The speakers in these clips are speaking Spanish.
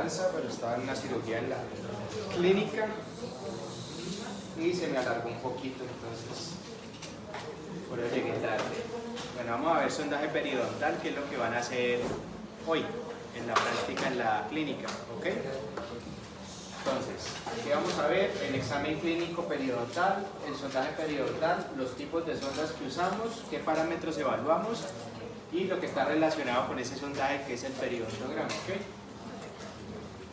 avanza, pero estaba en una cirugía en la clínica y se me alargó un poquito, entonces por eso llegué tarde. Bueno, vamos a ver sondaje periodontal, que es lo que van a hacer hoy en la práctica en la clínica, ¿ok? Entonces, aquí vamos a ver el examen clínico periodontal, el sondaje periodontal, los tipos de sondas que usamos, qué parámetros evaluamos y lo que está relacionado con ese sondaje, que es el periodontograma, ¿ok?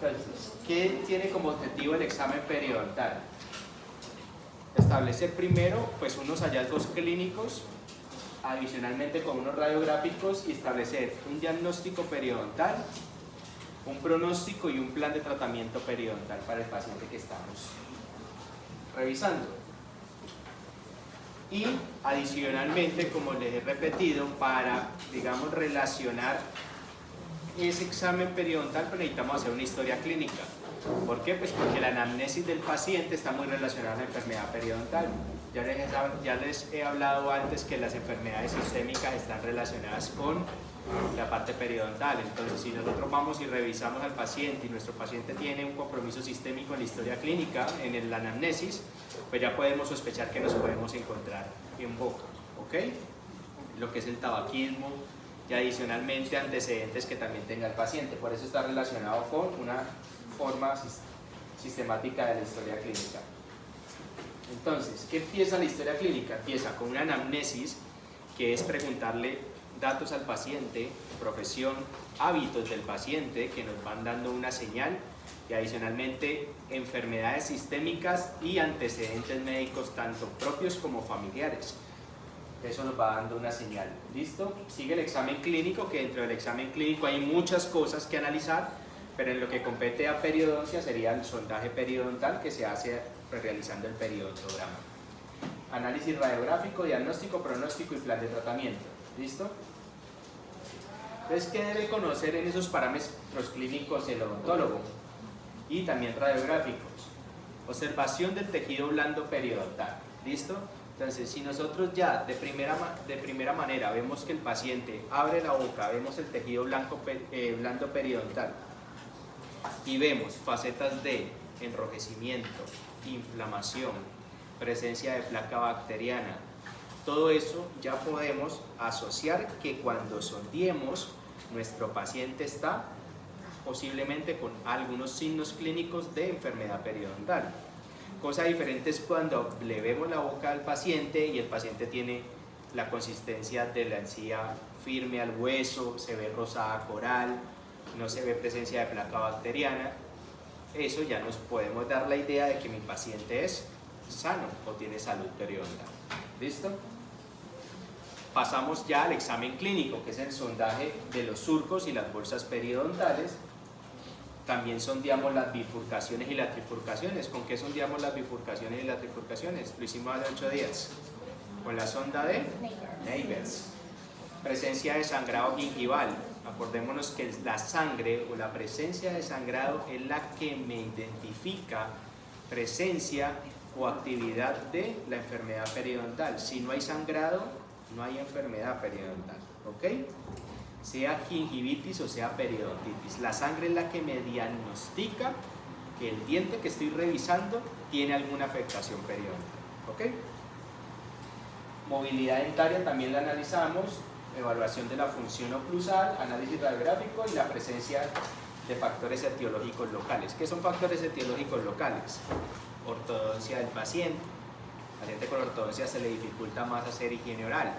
Entonces, ¿qué tiene como objetivo el examen periodontal? Establecer primero pues unos hallazgos clínicos, adicionalmente con unos radiográficos, y establecer un diagnóstico periodontal, un pronóstico y un plan de tratamiento periodontal para el paciente que estamos revisando. Y adicionalmente, como les he repetido, para, digamos, relacionar ese examen periodontal, pues necesitamos hacer una historia clínica. ¿Por qué? Pues porque la anamnesis del paciente está muy relacionada a la enfermedad periodontal. Ya les he hablado antes que las enfermedades sistémicas están relacionadas con la parte periodontal. Entonces, si nosotros vamos y revisamos al paciente y nuestro paciente tiene un compromiso sistémico en la historia clínica, en la anamnesis, pues ya podemos sospechar que nos podemos encontrar en boca, ¿ok? Lo que es el tabaquismo y adicionalmente antecedentes que también tenga el paciente. Por eso está relacionado con una forma sistemática de la historia clínica. Entonces, ¿qué empieza la historia clínica? Empieza con una anamnesis, que es preguntarle datos al paciente, profesión, hábitos del paciente, que nos van dando una señal, y adicionalmente enfermedades sistémicas y antecedentes médicos, tanto propios como familiares. Eso nos va dando una señal. ¿Listo? Sigue el examen clínico, que dentro del examen clínico hay muchas cosas que analizar, pero en lo que compete a periodoncia sería el sondaje periodontal, que se hace realizando el periodontograma. Análisis radiográfico, diagnóstico, pronóstico y plan de tratamiento. ¿Listo? Entonces, ¿qué debe conocer en esos parámetros clínicos el odontólogo? Y también radiográficos. Observación del tejido blando periodontal. ¿Listo? Entonces, si nosotros ya de primera manera vemos que el paciente abre la boca, vemos el tejido blando periodontal y vemos facetas de enrojecimiento, inflamación, presencia de placa bacteriana, todo eso ya podemos asociar que cuando sondiemos nuestro paciente está posiblemente con algunos signos clínicos de enfermedad periodontal. Cosa diferente es cuando le vemos la boca al paciente y el paciente tiene la consistencia de la encía firme al hueso, se ve rosada coral, no se ve presencia de placa bacteriana. Eso ya nos podemos dar la idea de que mi paciente es sano o tiene salud periodontal. ¿Listo? Pasamos ya al examen clínico, que es el sondaje de los surcos y las bolsas periodontales. También sondeamos las bifurcaciones y las trifurcaciones. ¿Con qué sondeamos las bifurcaciones y las trifurcaciones? Lo hicimos hace 8 días. Con la sonda de Neighbors. Presencia de sangrado gingival. Acordémonos que la sangre o la presencia de sangrado es la que me identifica presencia o actividad de la enfermedad periodontal. Si no hay sangrado, no hay enfermedad periodontal. ¿Ok? Sea gingivitis o sea periodontitis. La sangre es la que me diagnostica que el diente que estoy revisando tiene alguna afectación periodontal. ¿Ok? Movilidad dentaria también la analizamos, evaluación de la función oclusal, análisis radiográfico y la presencia de factores etiológicos locales. ¿Qué son factores etiológicos locales? Ortodoncia del paciente. Al paciente con ortodoncia se le dificulta más hacer higiene oral.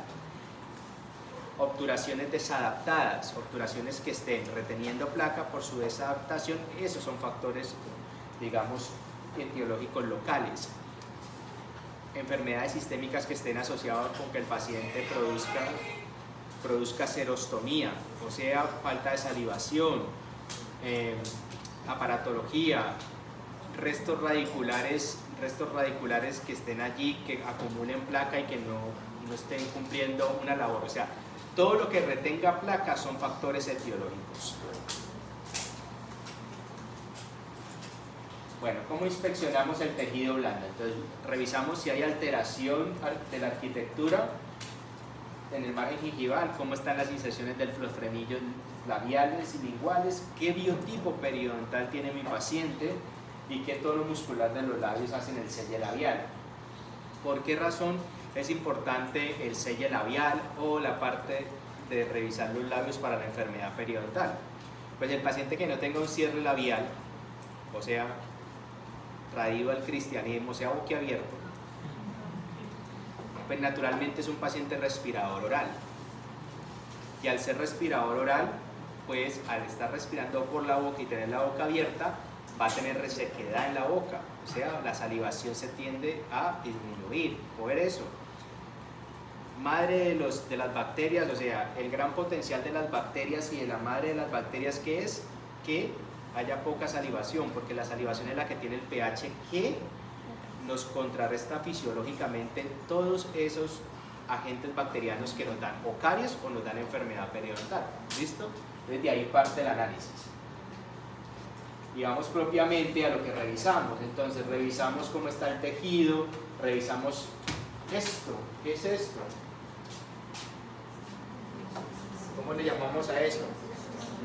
Obturaciones desadaptadas, obturaciones que estén reteniendo placa por su desadaptación, esos son factores, digamos, etiológicos locales. Enfermedades sistémicas que estén asociadas con que el paciente produzca serostomía, o sea, falta de salivación, aparatología, restos radiculares que estén allí, que acumulen placa y que no estén cumpliendo una labor. O sea, todo lo que retenga placa son factores etiológicos. Bueno, ¿cómo inspeccionamos el tejido blando? Entonces, revisamos si hay alteración de la arquitectura en el margen gingival, cómo están las inserciones de los frenillos labiales y linguales, qué biotipo periodontal tiene mi paciente y qué tono muscular de los labios hacen el selle labial. ¿Por qué razón es importante el selle labial o la parte de revisar los labios para la enfermedad periodontal? Pues el paciente que no tenga un cierre labial, o sea, traído al cristianismo, o sea, boquiabierto, pues naturalmente es un paciente respirador oral. Y al ser respirador oral, pues al estar respirando por la boca y tener la boca abierta, va a tener resequedad en la boca, o sea, la salivación se tiende a disminuir. Por eso, madre de las bacterias, o sea, el gran potencial de las bacterias y de la madre de las bacterias, ¿qué es? Que haya poca salivación, porque la salivación es la que tiene el pH que nos contrarresta fisiológicamente todos esos agentes bacterianos que nos dan o caries o nos dan enfermedad periodontal. ¿Listo? Desde ahí parte el análisis. Y vamos propiamente a lo que revisamos. Entonces revisamos cómo está el tejido, revisamos esto. ¿Qué es esto? ¿Cómo le llamamos a eso?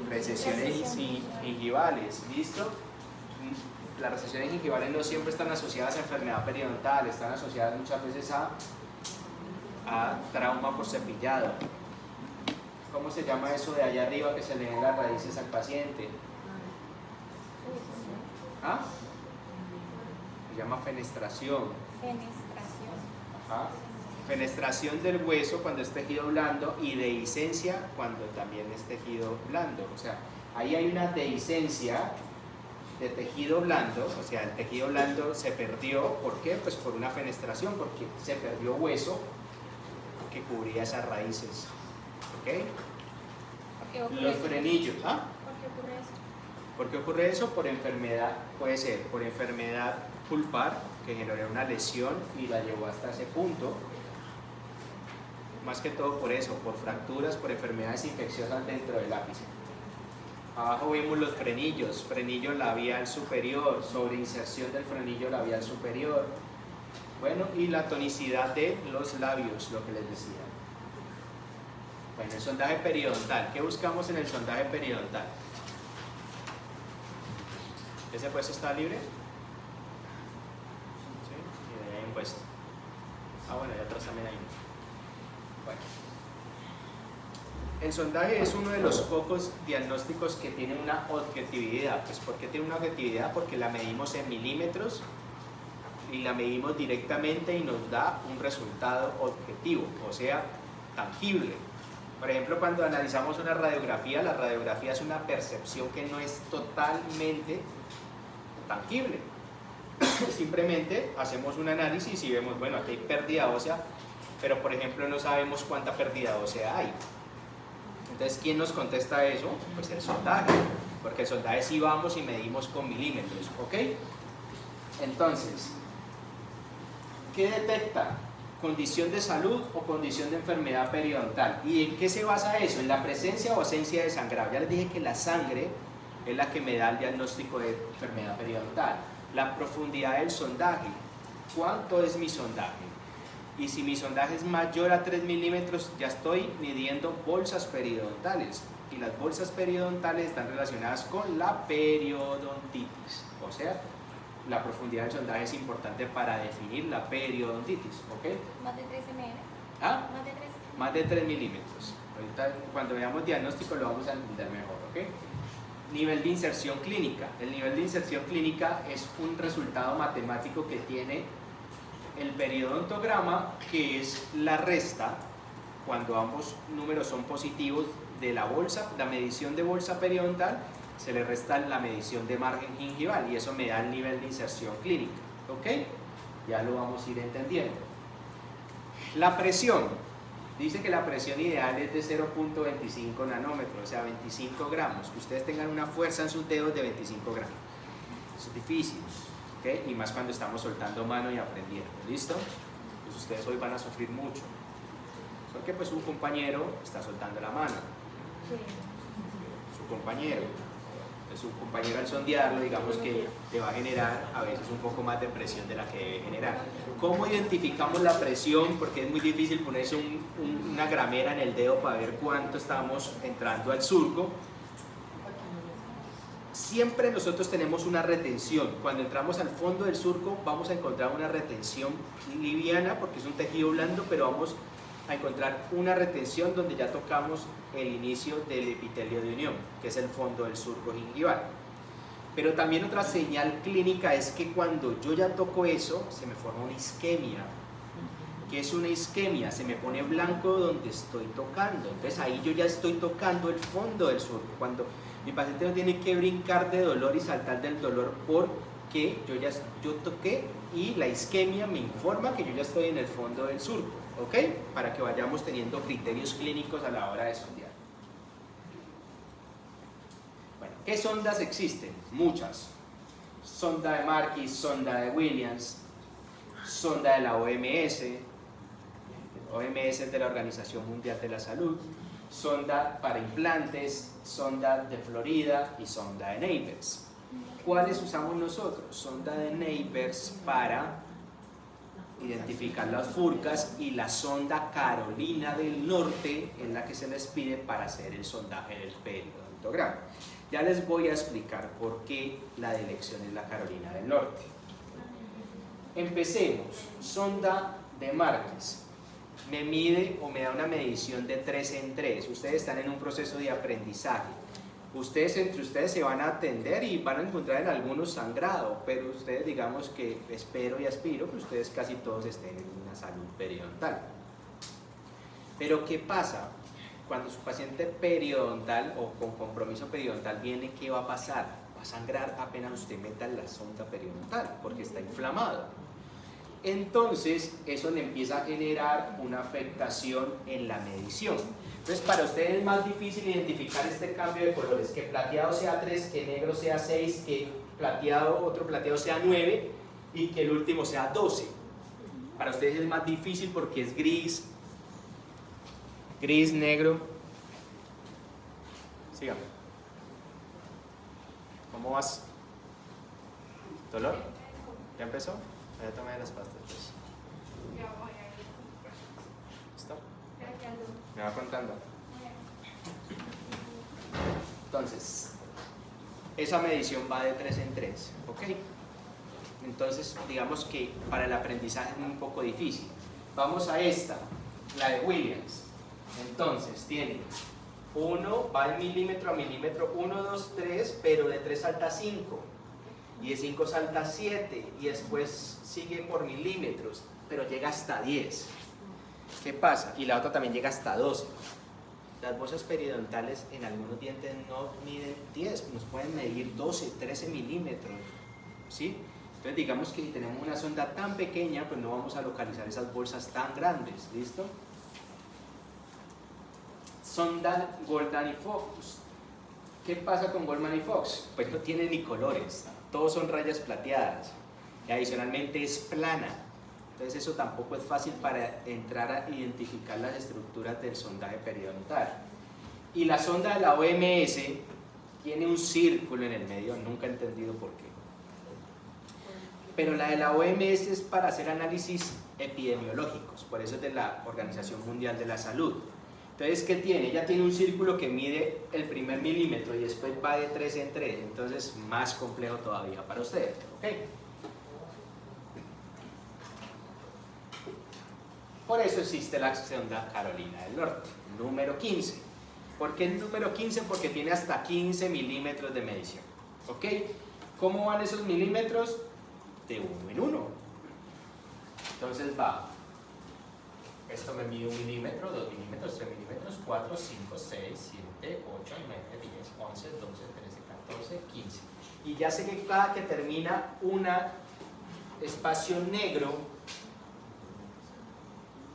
Recesiones gingivales. ¿Listo? Las recesiones gingivales no siempre están asociadas a enfermedad periodontal, están asociadas muchas veces a trauma por cepillado. ¿Cómo se llama eso de allá arriba que se le ven las raíces al paciente? ¿Ah? Se llama fenestración. Fenestración. Ajá. Fenestración del hueso cuando es tejido blando y dehiscencia cuando también es tejido blando. O sea, ahí hay una dehiscencia de tejido blando, o sea, el tejido blando se perdió. ¿Por qué? Pues por una fenestración, porque se perdió hueso que cubría esas raíces. ¿Ok? Los frenillos. ¿Ah? ¿Por qué ocurre eso? ¿Por qué ocurre eso? Por enfermedad, puede ser por enfermedad pulpar, que generó una lesión y la llevó hasta ese punto. Más que todo por eso, por fracturas, por enfermedades infecciosas dentro del ápice. Abajo vemos los frenillos, frenillo labial superior, sobreinserción del frenillo labial superior. Bueno, y la tonicidad de los labios, lo que les decía. Bueno, el sondaje periodontal. ¿Qué buscamos en el sondaje periodontal? ¿Ese puesto está libre? Sí, y ahí hay un puesto. Ah, bueno, y atrás también hay uno. Bueno. El sondaje es uno de los pocos diagnósticos que tiene una objetividad. Pues, ¿por qué tiene una objetividad? Porque la medimos en milímetros y la medimos directamente y nos da un resultado objetivo, o sea, tangible. Por ejemplo, cuando analizamos una radiografía, la radiografía es una percepción que no es totalmente tangible. Simplemente hacemos un análisis y vemos, bueno, aquí hay pérdida ósea, pero por ejemplo no sabemos cuánta pérdida ósea hay. Entonces, ¿quién nos contesta eso? Pues el sondaje, porque el sondaje sí vamos y medimos con milímetros, ¿ok? Entonces, ¿qué detecta? ¿Condición de salud o condición de enfermedad periodontal? ¿Y en qué se basa eso? ¿En la presencia o ausencia de sangrado? Ya les dije que la sangre es la que me da el diagnóstico de enfermedad periodontal. La profundidad del sondaje. ¿Cuánto es mi sondaje? Y si mi sondaje es mayor a 3 milímetros, ya estoy midiendo bolsas periodontales. Y las bolsas periodontales están relacionadas con la periodontitis. O sea, la profundidad del sondaje es importante para definir la periodontitis. ¿Ok? ¿Más de 3 ml? ¿Ah? ¿Más de 3? Más de 3 milímetros. Ahorita, cuando veamos diagnóstico, lo vamos a entender mejor. ¿Ok? Nivel de inserción clínica. El nivel de inserción clínica es un resultado matemático que tiene el periodontograma, que es la resta, cuando ambos números son positivos, de la bolsa, la medición de bolsa periodontal, se le resta la medición de margen gingival y eso me da el nivel de inserción clínica. ¿Ok? Ya lo vamos a ir entendiendo. La presión. Dice que la presión ideal es de 0.25 nanómetros, o sea, 25 gramos. Que ustedes tengan una fuerza en sus dedos de 25 gramos. Eso es difícil. ¿Okay? Y más cuando estamos soltando mano y aprendiendo. ¿Listo? Pues ustedes hoy van a sufrir mucho. Porque pues un compañero está soltando la mano. Sí. Su compañero. su compañero al sondearlo, digamos que le va a generar a veces un poco más de presión de la que debe generar. ¿Cómo identificamos la presión? Porque es muy difícil ponerse una gramera en el dedo para ver cuánto estamos entrando al surco. Siempre nosotros tenemos una retención. Cuando entramos al fondo del surco vamos a encontrar una retención liviana porque es un tejido blando, pero vamos a encontrar una retención donde ya tocamos el inicio del epitelio de unión, que es el fondo del surco gingival. Pero también otra señal clínica es que cuando yo ya toco eso, se me forma una isquemia. ¿Qué es una isquemia? Se me pone blanco donde estoy tocando. Entonces ahí yo ya estoy tocando el fondo del surco. Cuando mi paciente no tiene que brincar de dolor y saltar del dolor porque yo toqué y la isquemia me informa que yo ya estoy en el fondo del surco, ¿ok? Para que vayamos teniendo criterios clínicos a la hora de sondear. Bueno, ¿qué sondas existen? Muchas. Sonda de Marquis, sonda de Williams, sonda de la OMS. OMS es de la Organización Mundial de la Salud. Sonda para implantes, sonda de Florida y sonda de Neighbors. ¿Cuáles usamos nosotros? Sonda de Neighbors para identificar las furcas y la sonda Carolina del Norte es la que se les pide para hacer el sondaje del periodontograma. Ya les voy a explicar por qué la elección es la Carolina del Norte. Empecemos. Sonda de Marquis. Me mide o me da una medición de 3 en 3. Ustedes están en un proceso de aprendizaje. Ustedes entre ustedes se van a atender y van a encontrar en algunos sangrado, pero ustedes digamos que espero y aspiro que ustedes casi todos estén en una salud periodontal. Pero ¿qué pasa? Cuando su paciente periodontal o con compromiso periodontal viene, ¿qué va a pasar? Va a sangrar apenas usted meta la sonda periodontal porque está inflamado. Entonces eso le empieza a generar una afectación en la medición. Entonces para ustedes es más difícil identificar este cambio de colores, que plateado sea 3, que negro sea 6, que otro plateado sea 9 y que el último sea 12. Para ustedes es más difícil porque es gris, negro. Sígame. ¿Cómo vas? ¿Dolor? ¿Ya empezó? Ya tomé las pastas, pues. ¿Listo? Me va contando. Entonces, esa medición va de 3 en 3, ¿ok? Entonces, digamos que para el aprendizaje es un poco difícil. Vamos a esta, la de Williams. Entonces, tiene 1, va de milímetro a milímetro, 1, 2, 3, pero de 3 salta 5. Y de 5 salta 7 y después sigue por milímetros, pero llega hasta 10. ¿Qué pasa? Y la otra también llega hasta 12. Las bolsas periodontales en algunos dientes no miden 10, nos pueden medir 12, 13 milímetros, ¿sí? Entonces digamos que si tenemos una sonda tan pequeña, pues no vamos a localizar esas bolsas tan grandes, ¿listo? Sonda Goldman y Fox. ¿Qué pasa con Goldman y Fox? Pues no tiene ni colores. Todos son rayas plateadas y adicionalmente es plana, entonces eso tampoco es fácil para entrar a identificar las estructuras del sondaje periodontal. Y la sonda de la OMS tiene un círculo en el medio, nunca he entendido por qué, pero la de la OMS es para hacer análisis epidemiológicos, por eso es de la Organización Mundial de la Salud. Entonces, ¿qué tiene? Ella tiene un círculo que mide el primer milímetro y después va de 3 en 3, entonces más complejo todavía para ustedes, ¿ok? Por eso existe la sonda Carolina del Norte, número 15. ¿Por qué el número 15? Porque tiene hasta 15 milímetros de medición, ¿ok? ¿Cómo van esos milímetros? De 1 en 1. Entonces va. Esto me mide 1 milímetro, 2 milímetros, 3 milímetros, 4, 5, 6, 7, 8, 9, 10, 11, 12, 13, 14, 15. Y ya sé que cada que termina un espacio negro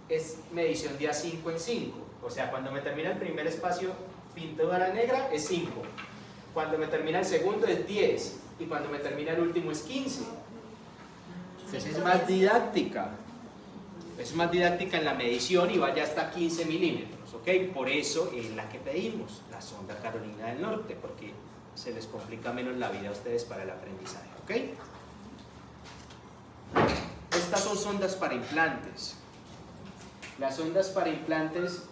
es medición de A5 en 5. O sea, cuando me termina el primer espacio pintura negra es 5. Cuando me termina el segundo es 10. Y cuando me termina el último es 15. Entonces es más didáctica. Es más didáctica en la medición y vaya hasta 15 milímetros, ¿ok? Por eso es la que pedimos, la sonda Carolina del Norte, porque se les complica menos la vida a ustedes para el aprendizaje, ¿ok? Estas son sondas para implantes. Las sondas para implantes,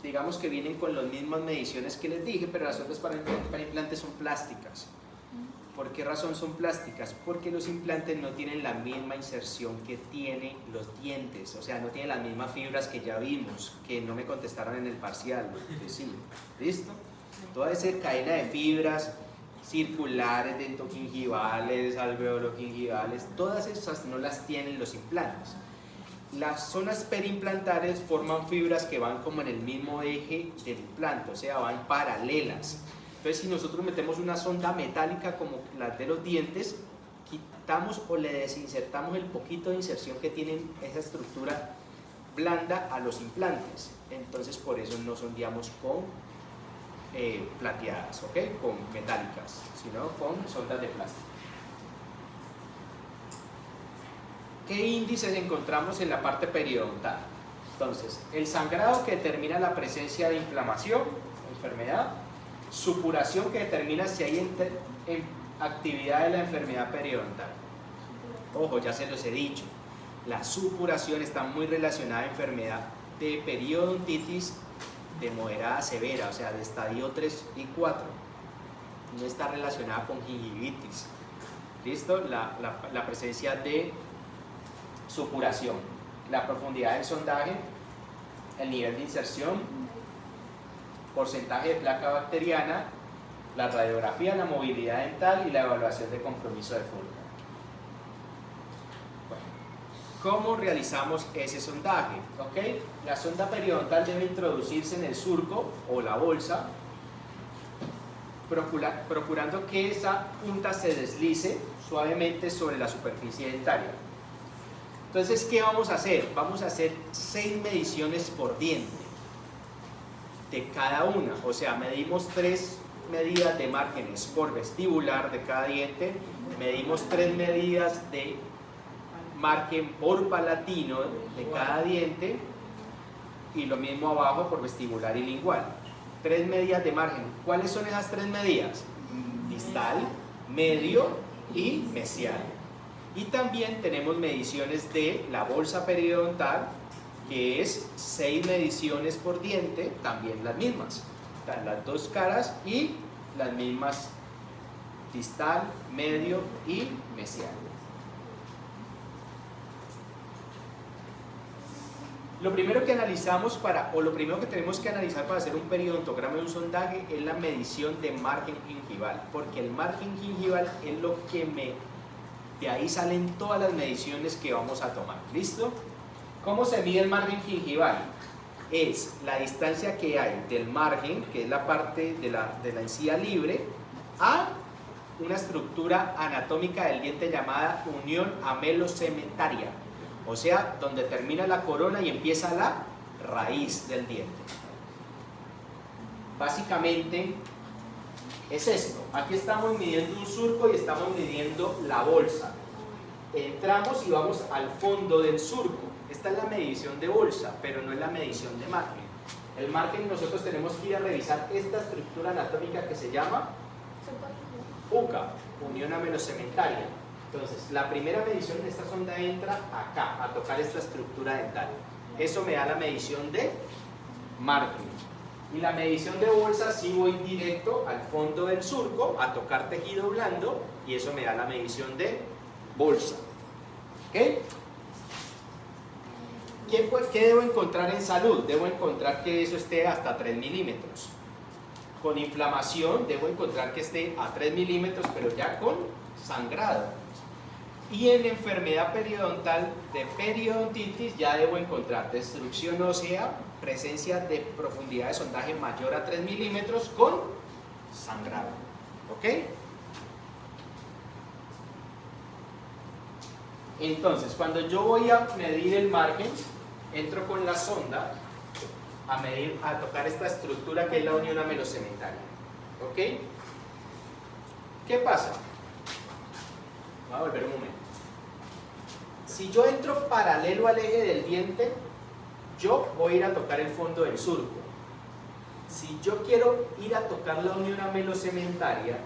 digamos que vienen con las mismas mediciones que les dije, pero las sondas para implantes son plásticas. ¿Por qué razón son plásticas? Porque los implantes no tienen la misma inserción que tienen los dientes, o sea, no tienen las mismas fibras que ya vimos, que no me contestaron en el parcial, que sí, ¿listo? Toda esa cadena de fibras circulares, dentogingivales, alveologingivales, todas esas no las tienen los implantes. Las zonas perimplantares forman fibras que van como en el mismo eje del implante, o sea, van paralelas. Entonces, si nosotros metemos una sonda metálica como la de los dientes, quitamos o le desinsertamos el poquito de inserción que tienen esa estructura blanda a los implantes. Entonces, por eso no sondeamos con plateadas, ¿ok? Con metálicas, sino con sondas de plástico. ¿Qué índices encontramos en la parte periodontal? Entonces, el sangrado que determina la presencia de inflamación, enfermedad, supuración que determina si hay actividad de la enfermedad periodontal. Ojo, ya se los he dicho, la supuración está muy relacionada a enfermedad de periodontitis de moderada a severa, o sea, de estadio 3 y 4. No está relacionada con gingivitis. ¿Listo? La presencia de supuración, la profundidad del sondaje, el nivel de inserción, porcentaje de placa bacteriana, la radiografía, la movilidad dental y la evaluación de compromiso de Fulcrum. Bueno, ¿cómo realizamos ese sondaje? ¿Okay? La sonda periodontal debe introducirse en el surco o la bolsa, procurando que esa punta se deslice suavemente sobre la superficie dentaria. Entonces, ¿qué vamos a hacer? Vamos a hacer 6 mediciones por diente de cada una, o sea, medimos 3 medidas de márgenes por vestibular de cada diente, medimos 3 medidas de margen por palatino de cada diente y lo mismo abajo por vestibular y lingual. 3 medidas de margen. ¿Cuáles son esas 3 medidas? Distal, medio y mesial. Y también tenemos mediciones de la bolsa periodontal, que es 6 mediciones por diente, también las mismas. Están las 2 caras y las mismas distal, medio y mesial. Lo primero que analizamos lo primero que tenemos que analizar para hacer un periodontograma y un sondaje es la medición de margen gingival, porque el margen gingival es lo que de ahí salen todas las mediciones que vamos a tomar. ¿Listo? ¿Cómo se mide el margen gingival? Es la distancia que hay del margen, que es la parte de la encía libre, a una estructura anatómica del diente llamada unión amelocementaria, o sea, donde termina la corona y empieza la raíz del diente. Básicamente es esto. Aquí estamos midiendo un surco y estamos midiendo la bolsa. Entramos y vamos al fondo del surco. Esta es la medición de bolsa, pero no es la medición de margen. El margen, nosotros tenemos que ir a revisar esta estructura anatómica que se llama UCA, unión amelocementaria. Entonces, la primera medición de esta sonda entra acá, a tocar esta estructura dental. Eso me da la medición de margen. Y la medición de bolsa sí voy directo al fondo del surco, a tocar tejido blando, y eso me da la medición de bolsa. ¿Ok? ¿Qué debo encontrar en salud? Debo encontrar que eso esté hasta 3 milímetros. Con inflamación debo encontrar que esté a 3 milímetros, pero ya con sangrado. Y en enfermedad periodontal de periodontitis ya debo encontrar destrucción ósea, presencia de profundidad de sondaje mayor a 3 milímetros con sangrado. ¿Ok? Entonces, cuando yo voy a medir el margen, entro con la sonda a tocar esta estructura que es la unión amelocementaria. ¿Ok? ¿Qué pasa? Voy a volver un momento. Si yo entro paralelo al eje del diente, yo voy a ir a tocar el fondo del surco. Si yo quiero ir a tocar la unión amelocementaria,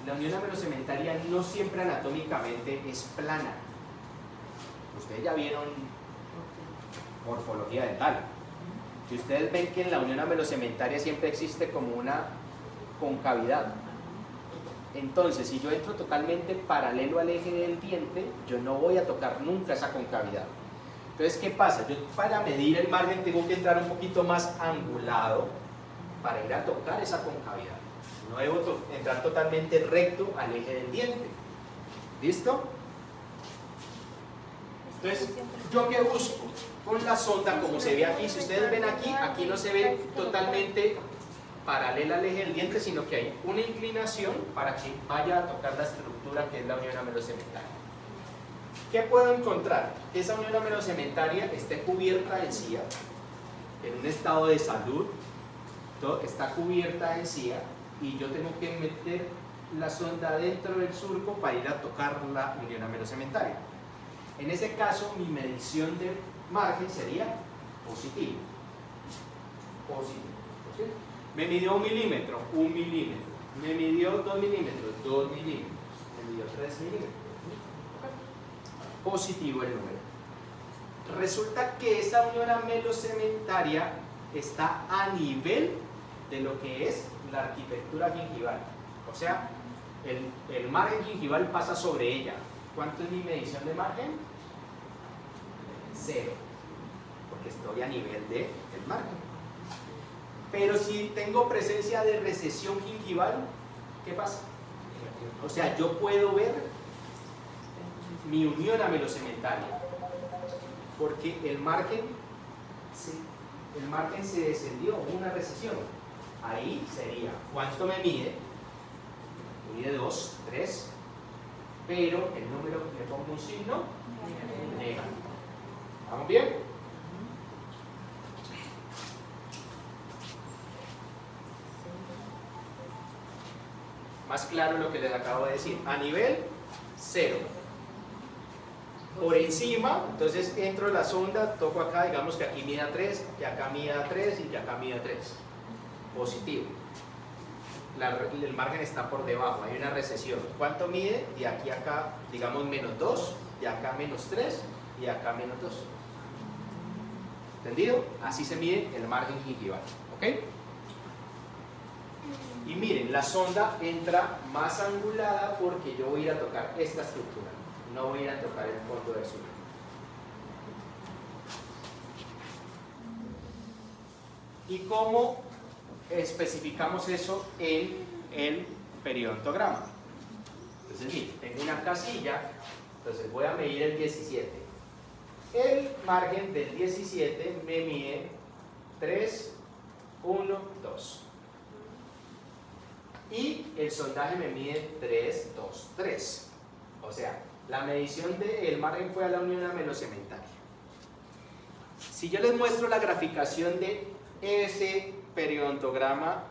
la unión amelocementaria no siempre anatómicamente es plana. Ustedes ya vieron morfología dental. Si ustedes ven que en la unión amelocementaria siempre existe como una concavidad. Entonces, si yo entro totalmente paralelo al eje del diente, yo no voy a tocar nunca esa concavidad. Entonces, ¿qué pasa? Yo para medir el margen tengo que entrar un poquito más angulado para ir a tocar esa concavidad. No debo entrar totalmente recto al eje del diente. ¿Listo? Entonces, ¿yo qué busco? Con la sonda, como se ve aquí, si ustedes ven aquí, aquí no se ve totalmente paralela al eje del diente, sino que hay una inclinación para que vaya a tocar la estructura que es la unión amelocementaria. ¿Qué puedo encontrar? Que esa unión amelocementaria esté cubierta de encía, en un estado de salud, está cubierta de encía, y yo tengo que meter la sonda dentro del surco para ir a tocar la unión amelocementaria. En ese caso, mi medición de margen sería positivo. ¿Sí? Me midió 1 milímetro, 1 milímetro. Me midió 2 milímetros, 2 milímetros. Me midió 3 milímetros. Positivo el número. Resulta que esa unión amelocementaria está a nivel de lo que es la arquitectura gingival. O sea, el margen gingival pasa sobre ella. ¿Cuánto es mi medición de margen? 0, porque estoy a nivel del margen. Pero si tengo presencia de recesión gingival, ¿qué pasa? O sea, yo puedo ver mi unión amelocementaria, porque el margen se descendió, una recesión. Ahí sería, ¿cuánto me mide? Me mide 2, 3, pero el número, le pongo un signo negativo. ¿Vamos bien? Más claro lo que les acabo de decir. A nivel 0. Por encima, entonces entro en la sonda, toco acá, digamos que aquí mida 3, que acá mida 3 y que acá mida 3. Positivo. El margen está por debajo, hay una recesión. ¿Cuánto mide? De aquí a acá, digamos menos 2, de acá menos 3 y acá menos 2. ¿Entendido? Así se mide el margen gingival. ¿Ok? Y miren, la sonda entra más angulada porque yo voy a ir a tocar esta estructura, no voy a ir a tocar el fondo del surco. ¿Y cómo especificamos eso en el periodontograma? Entonces, miren, tengo una casilla, entonces voy a medir el 17. El margen del 17 me mide 3, 1, 2. Y el sondaje me mide 3, 2, 3. O sea, la medición del margen fue a la unión amelocementaria. Si yo les muestro la graficación de ese periodontograma,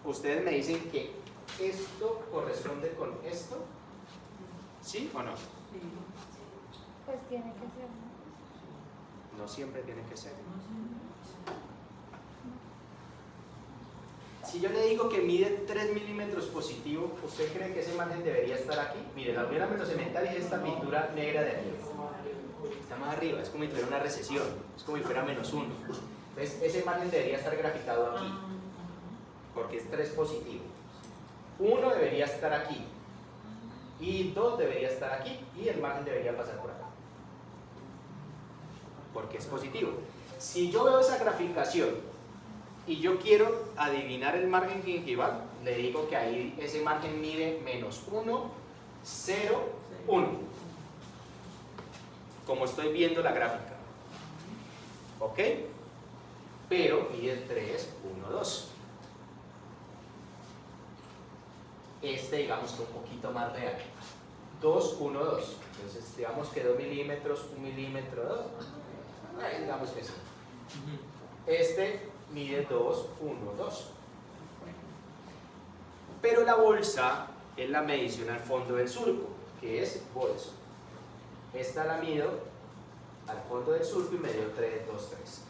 ustedes me dicen que esto corresponde con esto, ¿sí o no? Pues tiene que ser, ¿no? No siempre tiene que ser. Si yo le digo que mide 3 milímetros positivo, ¿usted cree que ese margen debería estar aquí? Mire, la unión amelocementaria es esta pintura negra de arriba. Está más arriba, es como si tuviera una recesión, es como si fuera menos 1. Entonces, ese margen debería estar graficado aquí, porque es 3 positivo. 1 debería estar aquí, y 2 debería estar aquí, y el margen debería pasar por acá, porque es positivo. Si yo veo esa graficación y yo quiero adivinar el margen gingival, le digo que ahí ese margen mide menos 1, 0, 1, como estoy viendo la gráfica. ¿Ok? Pero mide 3, 1, 2. Este, digamos que un poquito más real. 2, 1, 2. Entonces, digamos que 2 milímetros, 1 milímetro, 2. Digamos que sí. Este mide 2, 1, 2. Pero la bolsa es la medición al fondo del surco, que es bolso. Esta la mido al fondo del surco y me dio 3, 2, 3.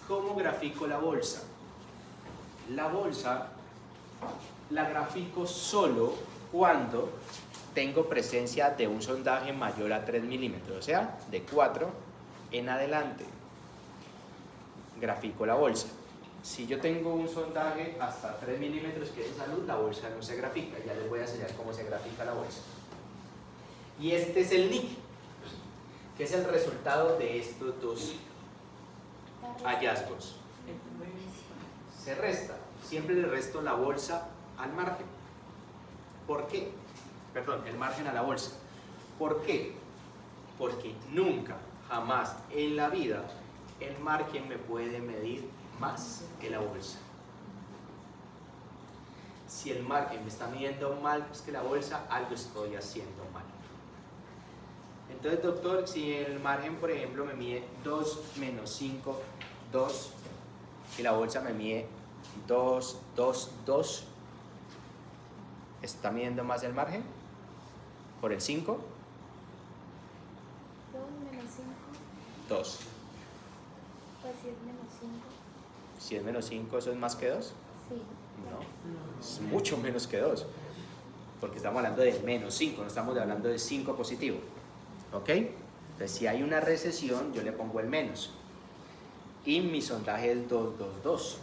¿Cómo grafico la bolsa? La bolsa la grafico solo cuando tengo presencia de un sondaje mayor a 3 milímetros, o sea, de 4 en adelante. Grafico la bolsa. Si yo tengo un sondaje hasta 3 milímetros que es de salud, la bolsa no se grafica. Ya les voy a enseñar cómo se grafica la bolsa. Y este es el NIC, que es el resultado de estos dos hallazgos. Se resta. Siempre le resto la bolsa al margen. ¿Por qué? Perdón, el margen a la bolsa. ¿Por qué? Porque nunca, jamás en la vida el margen me puede medir más que la bolsa. Si el margen me está midiendo mal que la bolsa, algo estoy haciendo mal. Entonces, doctor, si el margen, por ejemplo, me mide 2 menos 5, 2, y la bolsa me mide 2, 2, 2, ¿está midiendo más el margen? ¿Por el 5? 2 menos 5. 2. Pues si es menos 5. Si es menos 5, ¿eso es más que 2? Sí. No, es mucho menos que 2. Porque estamos hablando de menos 5, no estamos hablando de 5 positivo. ¿Ok? Entonces, si hay una recesión, yo le pongo el menos. Y mi sondaje es 2, 2, 2.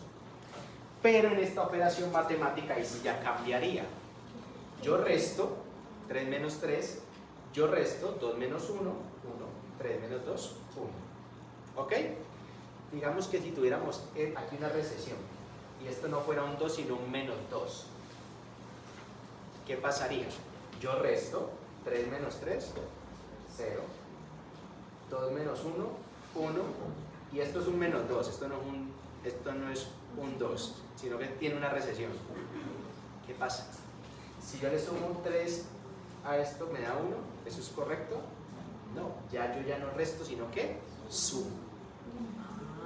Pero en esta operación matemática, ahí sí ya cambiaría. Yo resto 3 menos 3, yo resto 2 menos 1, 1, 3 menos 2, 1. ¿Ok? Digamos que si tuviéramos aquí una recesión y esto no fuera un 2 sino un menos 2, ¿qué pasaría? Yo resto 3 menos 3, 0, 2 menos 1, 1, y esto es un menos 2, esto no es un 2, sino que tiene una recesión. ¿Qué pasa? Si yo le sumo un 3 a esto, ¿me da 1? ¿Eso es correcto? No, yo ya no resto, sino que sumo.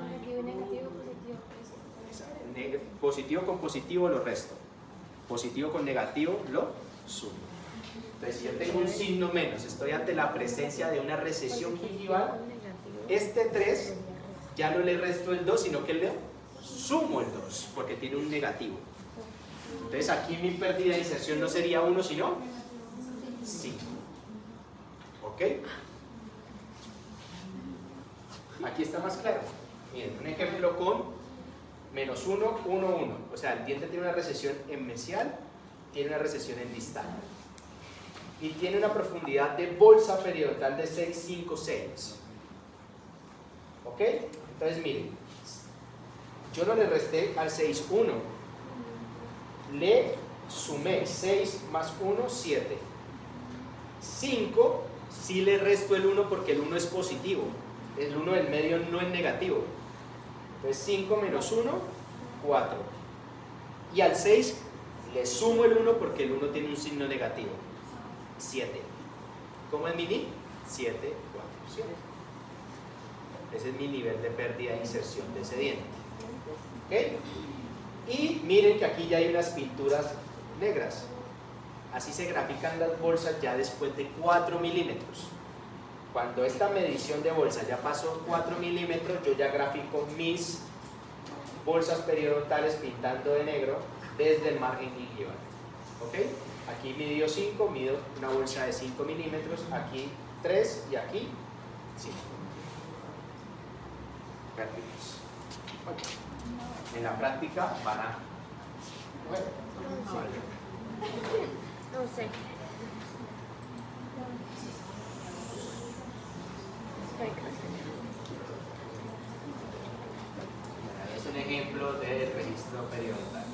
Negativo, negativo, positivo. Positivo con positivo lo resto. Positivo con negativo lo sumo. Entonces, si yo tengo un signo menos, estoy ante la presencia de una recesión gingival, este 3 ya no le resto el 2, sino que le sumo el 2, porque tiene un negativo. Entonces, aquí mi pérdida de inserción no sería 1, sino 5. ¿Ok? Aquí está más claro. Miren, un ejemplo con menos 1, 1, 1. O sea, el diente tiene una recesión en mesial, tiene una recesión en distal. Y tiene una profundidad de bolsa periodontal de 6, 5, 6. ¿Ok? Entonces, miren. Yo no le resté al 6, 1. Le sumé 6 más 1, 7. 5, sí le resto el 1 porque el 1 es positivo. El 1 del medio no es negativo. Entonces 5 menos 1, 4. Y al 6 le sumo el 1 porque el 1 tiene un signo negativo. 7. ¿Cómo es mi NIC? 7, 4, 7. Ese es mi nivel de pérdida de inserción de ese diente. ¿Ok? Y miren que aquí ya hay unas pinturas negras. Así se grafican las bolsas ya después de 4 milímetros. Cuando esta medición de bolsa ya pasó 4 milímetros, yo ya grafico mis bolsas periodontales pintando de negro desde el margen gingival. ¿Ok? Aquí midió 5, mido una bolsa de 5 milímetros, aquí 3 y aquí 5. Perfectos. En la práctica van a... Bueno, No sé. es un ejemplo de registro periodontal.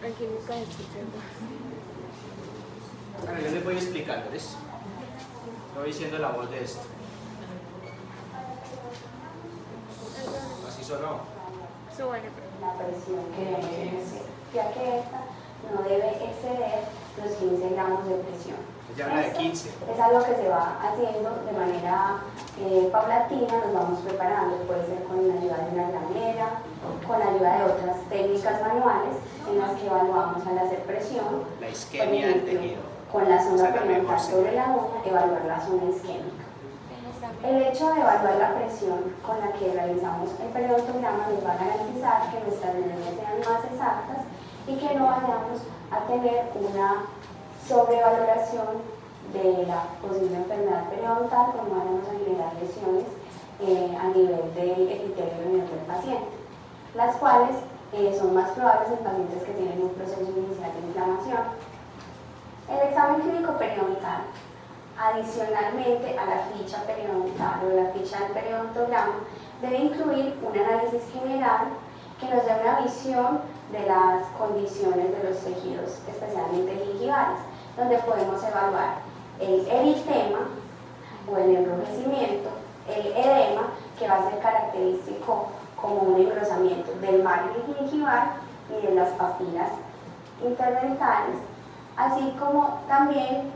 Aquí nunca escuché. Bueno, yo les voy explicándoles. Estoy diciendo la voz de esto. Así sonó. La presión que debemos ejercer, ya que esta no debe exceder los 15 gramos de presión. Ella habla de 15. Es algo que se va haciendo de manera paulatina, nos vamos preparando, puede ser con la ayuda de una ramera, con la ayuda de otras técnicas manuales en las que evaluamos al hacer presión. La isquemia del tejido. con la sonda Esa es la periodontal mejor sobre señal. la uña, evaluar la zona isquémica. El hecho de evaluar la presión con la que realizamos el periodontograma nos va a garantizar que nuestras medidas sean más exactas y que no vayamos a tener una sobrevaloración de la posible enfermedad periodontal, como vayamos a generar lesiones a nivel del epitelio renal del paciente, las cuales son más probables en pacientes que tienen un proceso inicial de inflamación. El examen clínico periodontal, adicionalmente a la ficha periodontal o la ficha del periodontograma, debe incluir un análisis general que nos dé una visión de las condiciones de los tejidos, especialmente gingivales, donde podemos evaluar el eritema o el enrojecimiento, el edema, que va a ser característico como un engrosamiento del margen gingival y de las papilas interdentales, así como también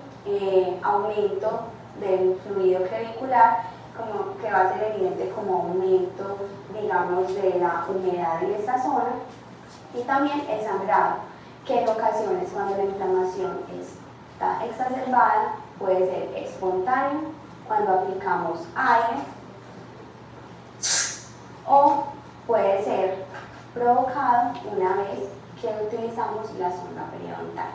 aumento del fluido clavicular, como que va a ser evidente como aumento, digamos, de la humedad en esta zona, y también el sangrado, que en ocasiones cuando la inflamación está exacerbada puede ser espontáneo cuando aplicamos aire, o puede ser provocado una vez que utilizamos la sonda periodontal.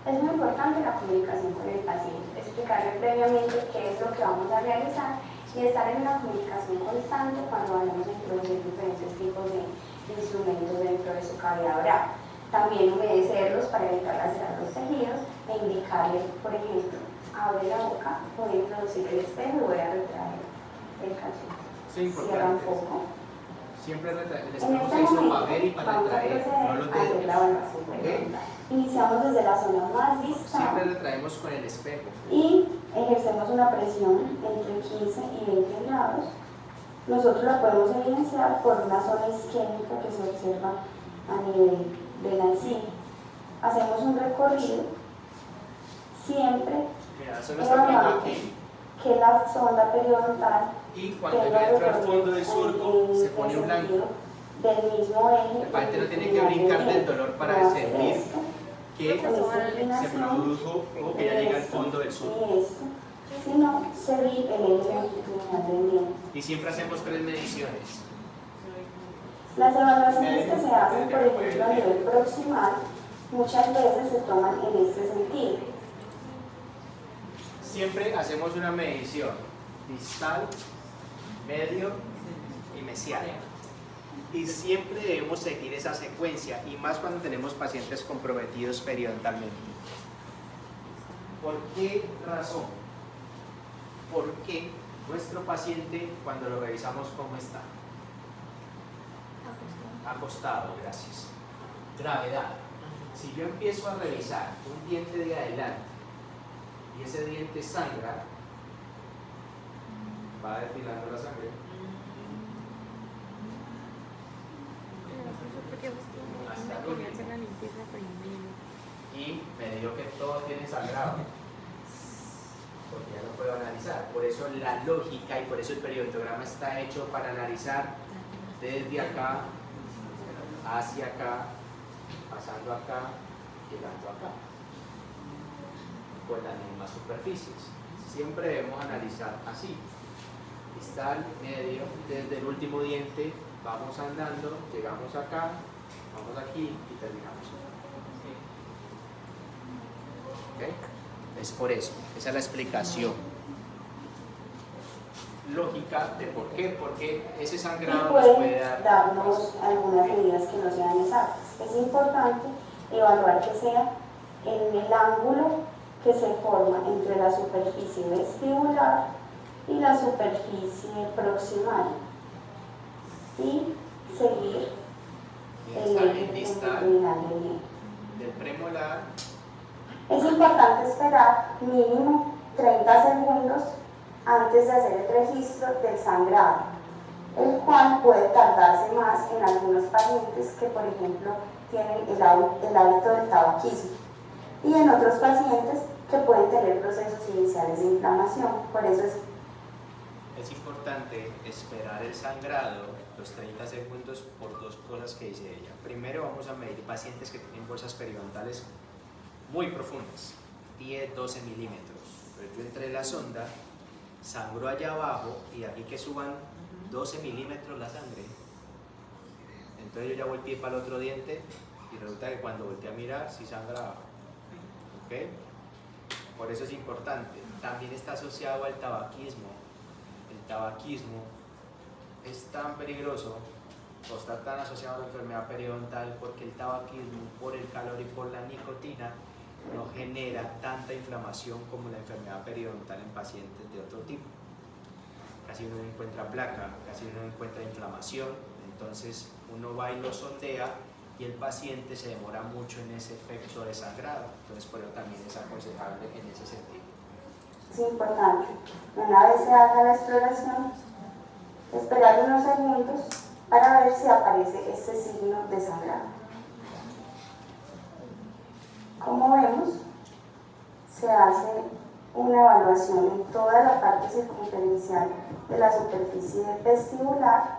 Es muy importante la comunicación con el paciente, explicarle previamente qué es lo que vamos a realizar y estar en una comunicación constante cuando vayamos a introducir diferentes tipos de instrumentos dentro de su cavidad oral. También humedecerlos para evitar lacerar los tejidos e indicarle, por ejemplo, abre la boca, voy a introducir el espejo y voy a retraer el cachete. Sí, Cierra un importante. poco. Siempre el En espejo este se hizo momento para ver y para vamos a retraer, no proceder los a hacer dedos. la evaluación periodontal. Iniciamos desde la zona más distal Siempre retraemos con el espejo. y ejercemos una presión entre 15 y 20 grados. Nosotros la podemos evidenciar por una zona isquémica que se observa a nivel de la encía. Hacemos un recorrido siempre Mira, eso lo está poniendo evaluando aquí. que la sonda periodontal Y cuando tenga ya entra al recorrido fondo del surco, se pone un blanco. del mismo eje. El paciente no tiene que brincar del dolor para sentir que se produjo o que ya llega al fondo del surco. Sino seguir el eje longitudinal del diente. Y siempre hacemos 3 mediciones. Las evaluaciones que se hacen, por ejemplo, a nivel proximal, muchas veces se toman en este sentido. Siempre hacemos una medición distal, medio y mesial. Y siempre debemos seguir esa secuencia, y más cuando tenemos pacientes comprometidos periodontalmente. ¿Por qué razón? Porque nuestro paciente, cuando lo revisamos, ¿cómo está? Acostado, gracias. Gravedad. Si yo empiezo a revisar un diente de adelante y ese diente sangra, va desfilando la sangre. Y me dijo que todo tiene sangrado, porque ya no puedo analizar. Por eso la lógica y por eso el periodontograma está hecho para analizar desde acá hacia acá, pasando acá, llegando acá, con las mismas superficies. Siempre debemos analizar así: distal, medio, desde el último diente vamos andando, llegamos acá, vamos aquí y terminamos acá. ¿Okay? Es por eso, esa es la explicación lógica de por qué, porque ese Y sangrado nos puede darnos algunas medidas que no sean exactas. Es importante evaluar que sea en el ángulo que se forma entre la superficie vestibular y la superficie proximal, y seguir el eje distal longitudinal del diente. del premolar. Es importante esperar mínimo 30 segundos antes de hacer el registro del sangrado, el cual puede tardarse más en algunos pacientes que, por ejemplo, tienen el hábito del tabaquismo, y en otros pacientes que pueden tener procesos iniciales de inflamación. Por eso Es importante esperar el sangrado, los 30 segundos, por dos cosas que dice ella. Primero, vamos a medir pacientes que tienen bolsas periodontales muy profundas. 10, 12 milímetros. Pero yo entré en la sonda, sangró allá abajo y aquí que suban 12 milímetros la sangre. Entonces yo ya volteé para el otro diente y resulta que cuando volteé a mirar, sí sangraba. ¿Ok? Por eso es importante. También está asociado al tabaquismo. El tabaquismo es tan peligroso o está tan asociado a la enfermedad periodontal porque el tabaquismo, por el calor y por la nicotina, no genera tanta inflamación como la enfermedad periodontal en pacientes de otro tipo. Casi no encuentra placa, casi no encuentra inflamación, entonces uno va y lo sondea y el paciente se demora mucho en ese efecto de sangrado, entonces por eso también es aconsejable en ese sentido. Es importante, una vez se haga la exploración, esperar unos segundos para ver si aparece este signo de sangrado. Como vemos, se hace una evaluación en toda la parte circunferencial de la superficie vestibular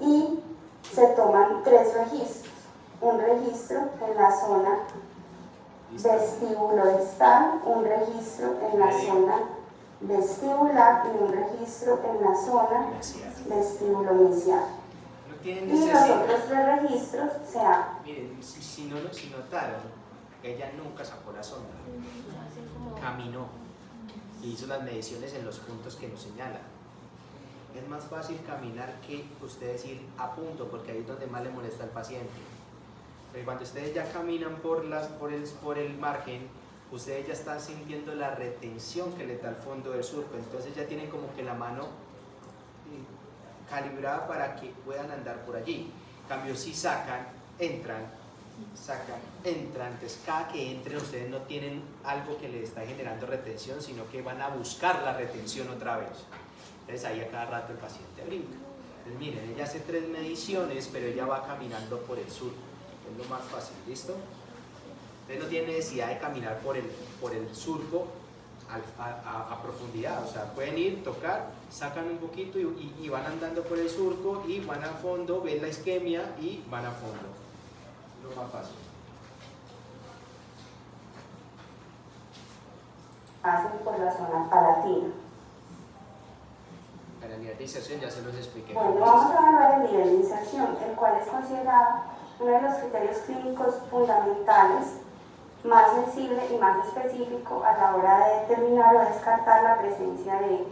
y se toman 3 registros. Un registro en la zona vestibulo-distal, un registro en la zona vestibular y un registro en la zona vestíbulo-inicial. Y los otros 3 registros se hacen. Miren, si notaron, ella nunca sacó la sonda, caminó y hizo las mediciones en los puntos que nos señala. Es más fácil caminar que ustedes ir a punto, porque ahí es donde más le molesta al paciente. Pero cuando ustedes ya caminan por el margen, ustedes ya están sintiendo la retención que le da al fondo del surco, entonces ya tienen como que la mano calibrada para que puedan andar por allí. En cambio, si sacan, entran, entonces cada que entren ustedes no tienen algo que les está generando retención, sino que van a buscar la retención otra vez. Entonces ahí a cada rato el paciente brinca. Entonces miren, ella hace 3 mediciones, pero ella va caminando por el surco, es lo más fácil, ¿listo? Entonces no tiene necesidad de caminar por el surco a profundidad, o sea, pueden ir, tocar, sacan un poquito y van andando por el surco y van a fondo, ven la isquemia y van a fondo. Lo más fácil. Hacen por la zona palatina. Para el nivel de inserción ya se los expliqué. Bueno, vamos a evaluar el nivel de inserción, el cual es considerado uno de los criterios clínicos fundamentales, más sensible y más específico a la hora de determinar o descartar la presencia de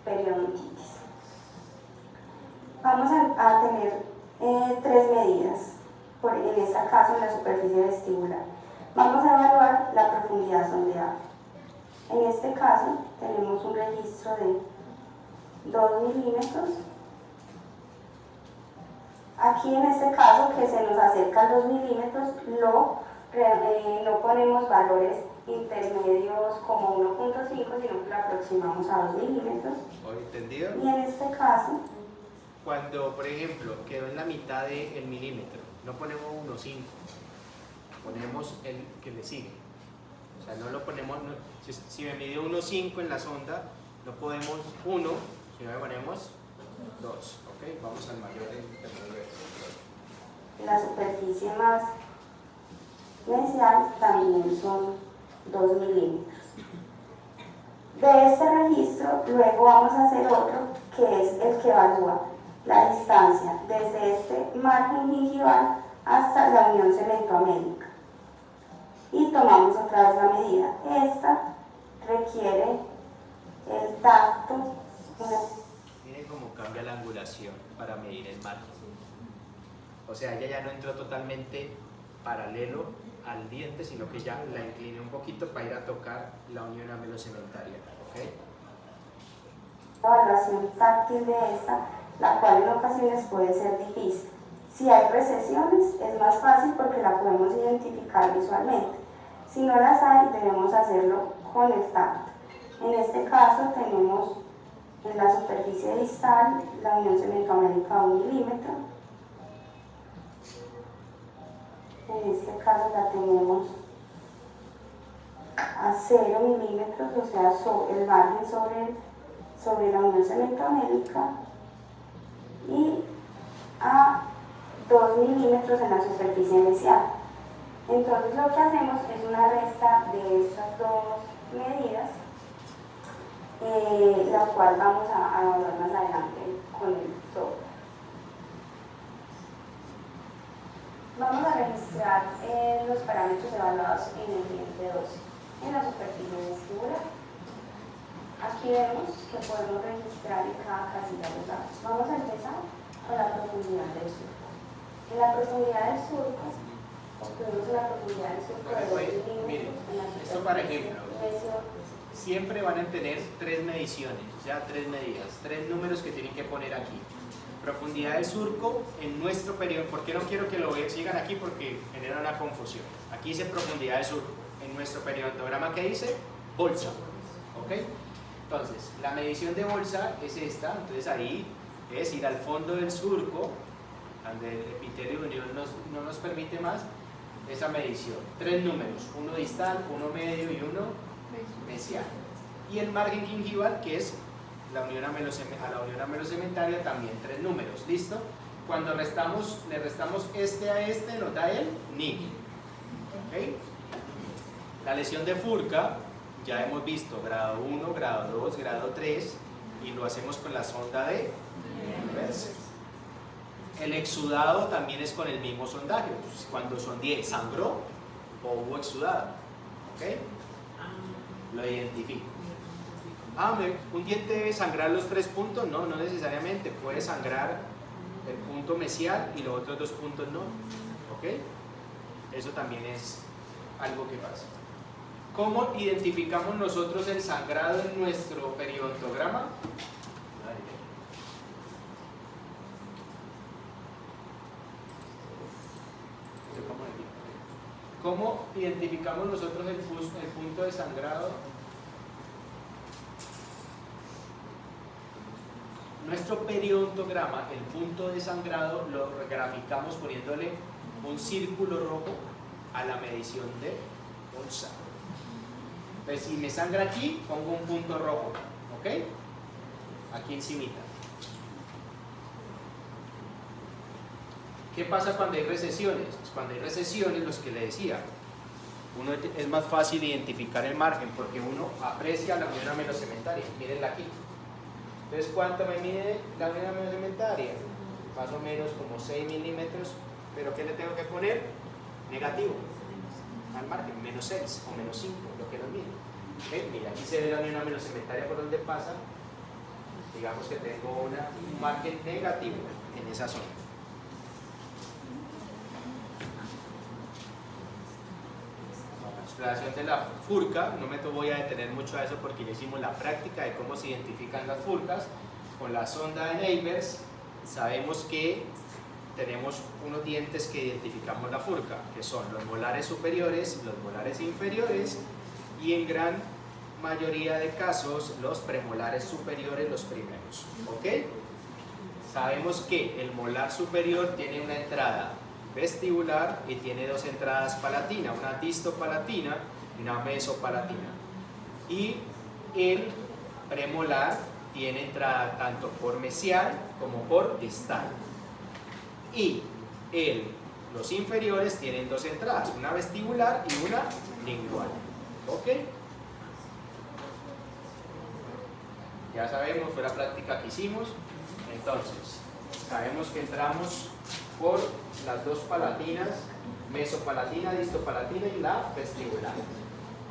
periodontitis. Vamos a tener 3 medidas, en este caso en la superficie vestibular. Vamos a evaluar la profundidad sondeada. En este caso tenemos un registro de 2 milímetros. Aquí en este caso que se nos acerca a 2 milímetros, no ponemos valores intermedios como 1.5, sino que lo aproximamos a 2 milímetros. ¿Entendido? Y en este caso, cuando por ejemplo quedó en la mitad del milímetro, no ponemos 1.5, ponemos el que le sigue. O sea, no lo ponemos, si me midió 1.5 en la sonda, no podemos 1, sino que ponemos 2. ¿Ok? Vamos al mayor intermedio. La superficie más mesial también son 2 milímetros. De este registro, luego vamos a hacer otro, que es el que evalúa la distancia desde este margen gingival hasta la unión cemento-amélica. Y tomamos otra vez la medida. Esta requiere el tacto. Miren cómo cambia la angulación para medir el margen. O sea, ella ya no entró totalmente paralelo al diente, sino que ya la incliné un poquito para ir a tocar la unión amelocementaria. ¿Okay? La evaluación táctil de esta, la cual en ocasiones puede ser difícil. Si hay recesiones es más fácil porque la podemos identificar visualmente. Si no las hay, debemos hacerlo con el tacto. En este caso tenemos en la superficie distal la unión cemento-amélica a 1 milímetro. En este caso la tenemos a 0 milímetros, o sea, el margen sobre la unión cemento-amélica, y a 2 milímetros en la superficie mesial. Entonces lo que hacemos es una resta de estas dos medidas, la cual vamos a evaluar más adelante con el software. Vamos a registrar los parámetros evaluados en el cliente 12, en la superficie vestibular. Aquí vemos que podemos registrar en cada casilla los datos. Vamos a empezar con la profundidad del surco. En la profundidad del surco, obtuvimos una profundidad del surco de 2 milímetros. Miren, esto para ejemplo, siempre van a tener 3 mediciones, o sea, 3 medidas, 3 números que tienen que poner aquí. Profundidad del surco en nuestro periodo. ¿Por qué no quiero que lo sigan aquí? Porque genera una confusión. Aquí dice profundidad del surco. En nuestro periodontograma, ¿qué dice? Bolsa. ¿Ok? Entonces, la medición de bolsa es esta. Entonces ahí es ir al fondo del surco, donde el epitelio de unión no nos permite más esa medición. 3 números, uno distal, uno medio y uno mesial. Y el margen gingival, que es a la unión amelocementaria, también 3 números. ¿Listo? Cuando le restamos este a este, nos da el NIC. ¿Okay? La lesión de Furca, ya hemos visto grado 1, grado 2, grado 3, y lo hacemos con la sonda de Mercer. El exudado también es con el mismo sondaje. Pues cuando sondeé, ¿sangró o hubo exudado? ¿Okay? Lo identifico. ¿Un diente debe sangrar los 3 puntos? No, no necesariamente. Puede sangrar el punto mesial y los otros 2 puntos no. ¿Ok? Eso también es algo que pasa. ¿Cómo identificamos nosotros el sangrado en nuestro periodontograma? ¿Cómo identificamos nosotros el punto de sangrado? Nuestro periodontograma, el punto de sangrado, lo graficamos poniéndole un círculo rojo a la medición de bolsa. Entonces, si me sangra aquí, pongo un punto rojo, ¿ok? Aquí encimita. ¿Qué pasa cuando hay recesiones? Pues cuando hay recesiones, los que le decía, es más fácil identificar el margen porque uno aprecia la unión amelocementaria. Mírenla aquí. Entonces, ¿cuánto me mide la unión amelocementaria? Más o menos como 6 milímetros, pero ¿qué le tengo que poner? Negativo al margen, menos 6 o menos 5, lo que nos mide. ¿Ven? Mira, aquí se ve la unión amelocementaria por donde pasa. Digamos que tengo un margen negativo en esa zona. La exploración de la furca, no me voy a detener mucho a eso porque ya hicimos la práctica de cómo se identifican las furcas. Con la sonda de Neighbors sabemos que tenemos unos dientes que identificamos la furca, que son los molares superiores, los molares inferiores y en gran mayoría de casos los premolares superiores, los primeros. ¿Ok? Sabemos que el molar superior tiene una entrada vestibular y tiene 2 entradas palatinas, una distopalatina y una mesopalatina. Y el premolar tiene entrada tanto por mesial como por distal. Y los inferiores tienen 2 entradas, una vestibular y una lingual. ¿Ok? Ya sabemos, fue la práctica que hicimos. Entonces, sabemos que entramos por las 2 palatinas, mesopalatina, distopalatina y la vestibular.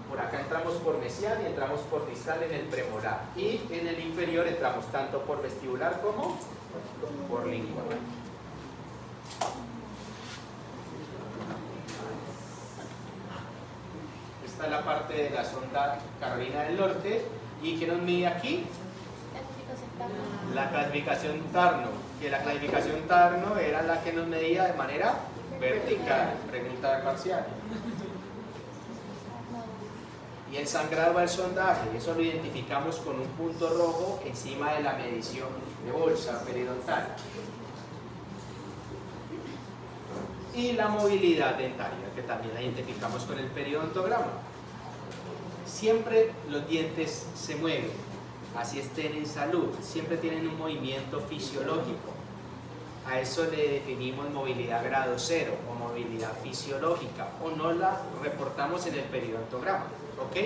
Por acá entramos por mesial y entramos por distal en el premolar. Y en el inferior entramos tanto por vestibular como por lingual. Esta es la parte de la sonda Carolina del Norte. ¿Y qué nos mide aquí? La clasificación Tarno, que la clasificación Tarno era la que nos medía de manera vertical. Pregunta parcial. Y el sangrado al sondaje, eso lo identificamos con un punto rojo encima de la medición de bolsa periodontal. Y la movilidad dentaria, que también la identificamos con el periodontograma. Siempre los dientes se mueven, así estén en salud, siempre tienen un movimiento fisiológico. A eso le definimos movilidad grado 0 o movilidad fisiológica o no la reportamos en el periodontograma, ¿ok?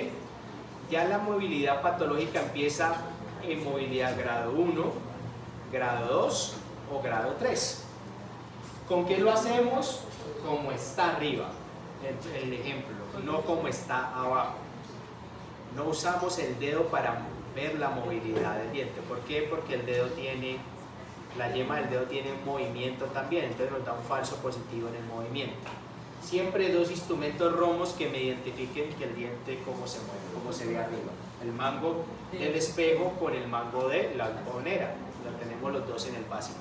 Ya la movilidad patológica empieza en movilidad grado 1, grado 2 o grado 3. ¿Con qué lo hacemos? Como está arriba, el ejemplo, no como está abajo. No usamos el dedo para ver la movilidad del diente. ¿Por qué? Porque el dedo tiene, la yema del dedo tiene un movimiento también, entonces nos da un falso positivo en el movimiento. Siempre dos instrumentos romos que me identifiquen que el diente cómo se mueve, cómo se ve arriba. El mango del espejo con el mango de la algodonera. Lo tenemos los dos en el básico.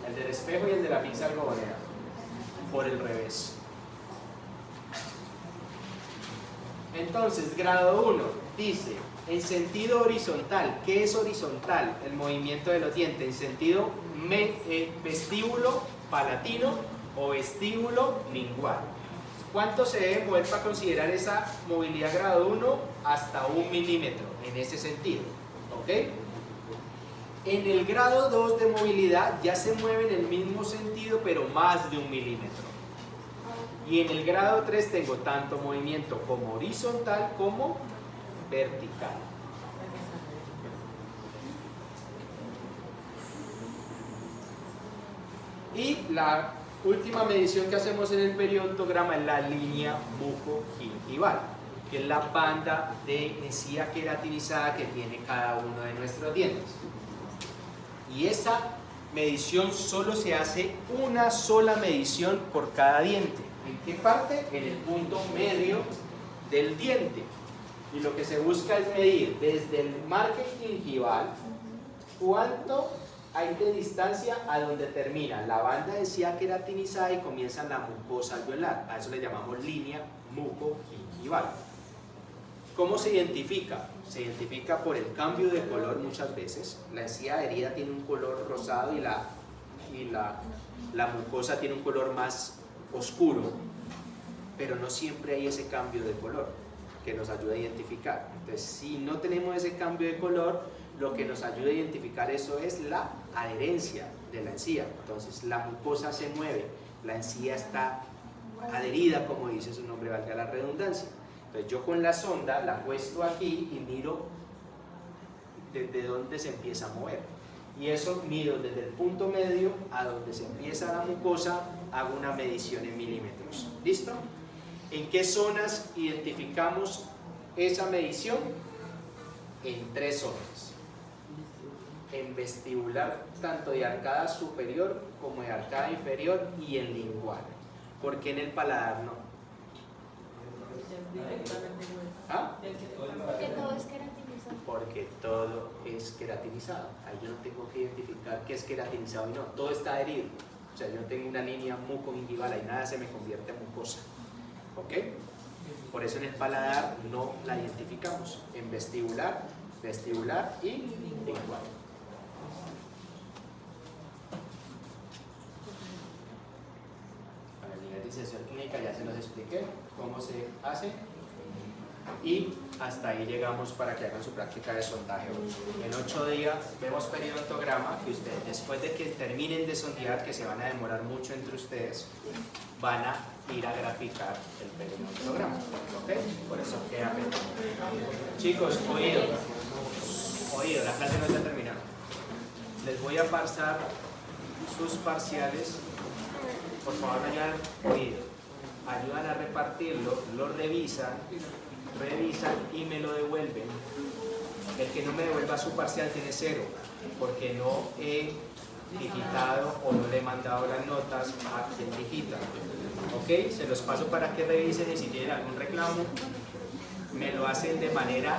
El del espejo y el de la pinza algodonera. Por el revés. Entonces, grado 1 dice, en sentido horizontal. ¿Qué es horizontal? El movimiento de los dientes. En sentido vestíbulo palatino o vestíbulo lingual. ¿Cuánto se debe mover para considerar esa movilidad grado 1? Hasta 1 milímetro, en ese sentido. ¿Ok? En el grado 2 de movilidad ya se mueve en el mismo sentido, pero más de 1 milímetro. Y en el grado 3 tengo tanto movimiento como horizontal como vertical. Y la última medición que hacemos en el periodontograma es la línea bucogingival, que es la banda de encía queratinizada que tiene cada uno de nuestros dientes. Y esa medición solo se hace una sola medición por cada diente. ¿En qué parte? En el punto medio del diente. Y lo que se busca es medir desde el margen gingival cuánto hay de distancia a donde termina la banda de encía queratinizada y comienza la mucosa alveolar. A eso le llamamos línea bucogingival. ¿Cómo se identifica? Se identifica por el cambio de color muchas veces. La encía adherida tiene un color rosado y la mucosa tiene un color más oscuro, pero no siempre hay ese cambio de color que nos ayuda a identificar. Entonces, si no tenemos ese cambio de color, lo que nos ayuda a identificar eso es la adherencia de la encía. Entonces, la mucosa se mueve, la encía está adherida, como dice su nombre, valga la redundancia. Entonces, yo con la sonda la puesto aquí y miro desde dónde se empieza a mover. Y eso mido desde el punto medio a donde se empieza la mucosa, hago una medición en milímetros. ¿Listo? ¿En qué zonas identificamos esa medición? En 3 zonas. En vestibular, tanto de arcada superior como de arcada inferior, y en lingual. ¿Por qué en el paladar no? ¿Ah? Porque todo es queratinizado. Porque todo es queratinizado. Ahí yo no tengo que identificar qué es queratinizado y no. Todo está adherido. O sea, yo no tengo una línea mucogingival, ahí nada se me convierte en mucosa. ¿Ok? Por eso en el paladar no la identificamos. En vestibular, vestibular y lingual. Para la linealización clínica ya se los expliqué cómo se hace. Y hasta ahí llegamos para que hagan su práctica de sondaje. En 8 días vemos periodontograma, que ustedes después de que terminen de sondear, que se van a demorar mucho entre ustedes, van a ir a graficar el periodontograma. ¿Ok? Por eso queda pendiente. Chicos, oído, la clase no se ha terminado. Les voy a pasar sus parciales. Por favor, ayudan a repartirlo, lo revisan y me lo devuelven. El que no me devuelva su parcial tiene 0, porque no he digitado o no le he mandado las notas a quien digita. ¿Ok? Se los paso para que revisen y si tienen algún reclamo, me lo hacen de manera